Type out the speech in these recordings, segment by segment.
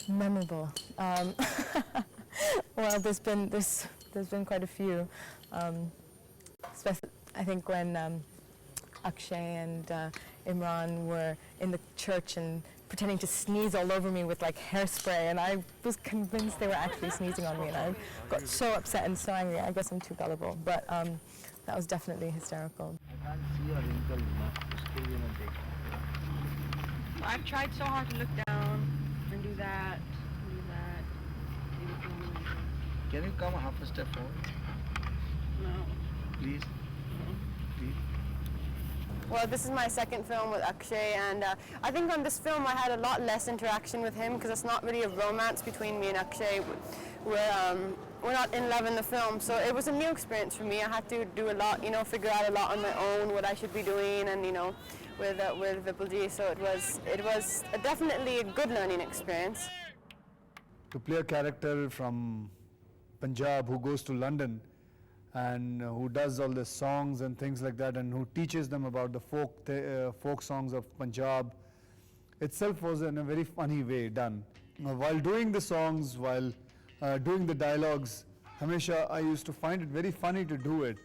Memorable. Well, there's been quite a few. Especially, I think when Akshay and Imran were in the church and pretending to sneeze all over me with like hairspray, and I was convinced they were actually sneezing on me, and I got so upset and so angry. I guess I'm too gullible, but that was definitely hysterical. I've tried so hard to look down and do that, Can you come half a step forward? No. Please? Please? Well, this is my second film with Akshay, and I think on this film I had a lot less interaction with him because it's not really a romance between me and Akshay. We're not in love in the film, so it was a new experience for me. I had to do a lot, figure out a lot on my own, what I should be doing, and with Vipulji. So it was definitely a good learning experience. To play a character from Punjab who goes to London and who does all the songs and things like that, and who teaches them about the folk songs of Punjab, itself was in a very funny way done. While doing the songs, while doing the dialogues, Hamesha I used to find it very funny to do it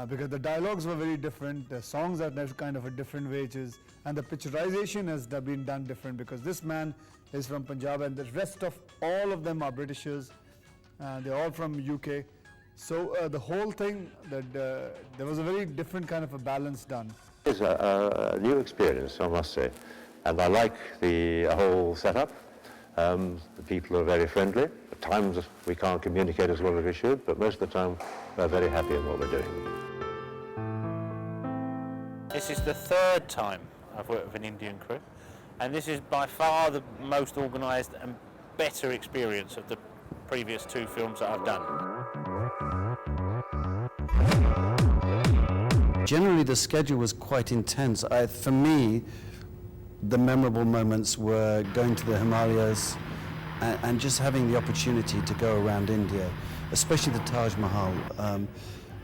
because the dialogues were very different, the songs are kind of a different ways, and the picturization has been done different because this man is from Punjab and the rest of all of them are Britishers. They're all from UK. So the whole thing, there was a very different kind of a balance done. It's a new experience, I must say, and I like the whole setup. The people are very friendly. At times we can't communicate as well as we should, but most of the time we're very happy in what we're doing. This is the third time I've worked with an Indian crew, and this is by far the most organised and better experience of the previous two films that I've done. Generally the schedule was quite intense. For me, the memorable moments were going to the Himalayas and just having the opportunity to go around India, especially the Taj Mahal.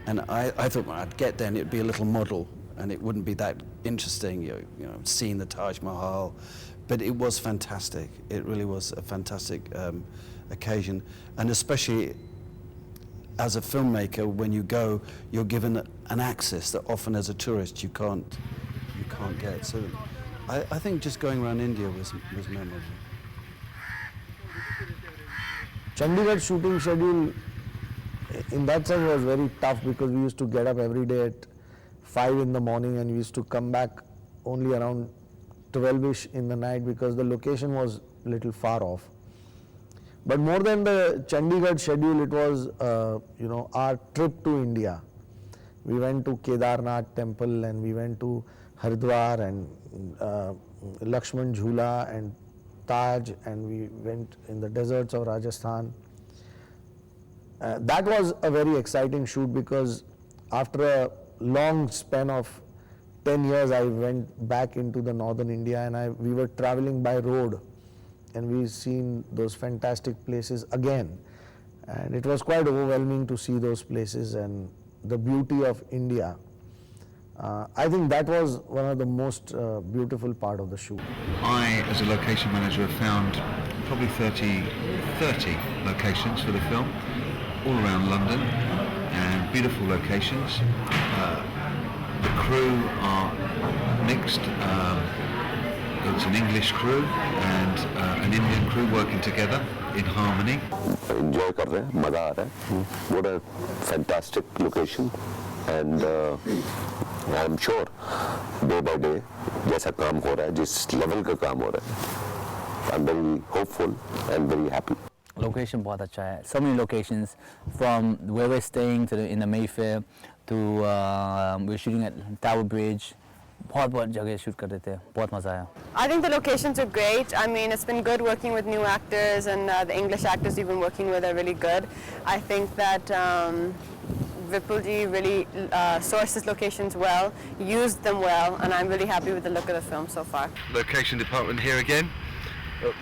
And I thought when I'd get there and it'd be a little model and it wouldn't be that interesting, you know, seeing the Taj Mahal. But it was fantastic. It really was a fantastic occasion, and especially as a filmmaker, when you go, you're given an access that often as a tourist you can't get. So I think just going around India was memorable. Chandigarh shooting schedule in that sense was very tough because we used to get up every day at 5 in the morning and we used to come back only around 12ish in the night because the location was a little far off. But more than the Chandigarh schedule, it was our trip to India. We went to Kedarnath temple and we went to Haridwar and Lakshman Jhula and Taj, and we went in the deserts of Rajasthan. That was a very exciting shoot because after a long span of 10 years I went back into the northern India and we were traveling by road and we seen those fantastic places again, and it was quite overwhelming to see those places and the beauty of India. I think that was one of the most beautiful part of the shoot. I, as a location manager, have found probably 30 locations for the film, all around London, and beautiful locations. The crew are mixed. It's an English crew and an Indian crew working together in harmony. Enjoy kar rahe hain, maza aa raha hai. What a fantastic location, and I'm sure day by day jaisa kaam ho raha hai, jis level ka kaam ho raha hai, I'm very hopeful and very happy. Location बहुत अच्छा है. So many locations, from where we're staying to in the Mayfair to we're shooting at Tower Bridge. बहुत जगह shoot कर रहे थे. बहुत मजा आया. I think the locations are great. I mean, it's been good working with new actors, and the English actors we've been working with are really good. I think that Vipulji really sourced his locations well, used them well, and I'm really happy with the look of the film so far. Location department here again at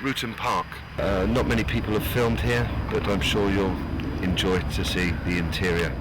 Rutan Park. Not many people have filmed here, but I'm sure you'll enjoy to see the interior.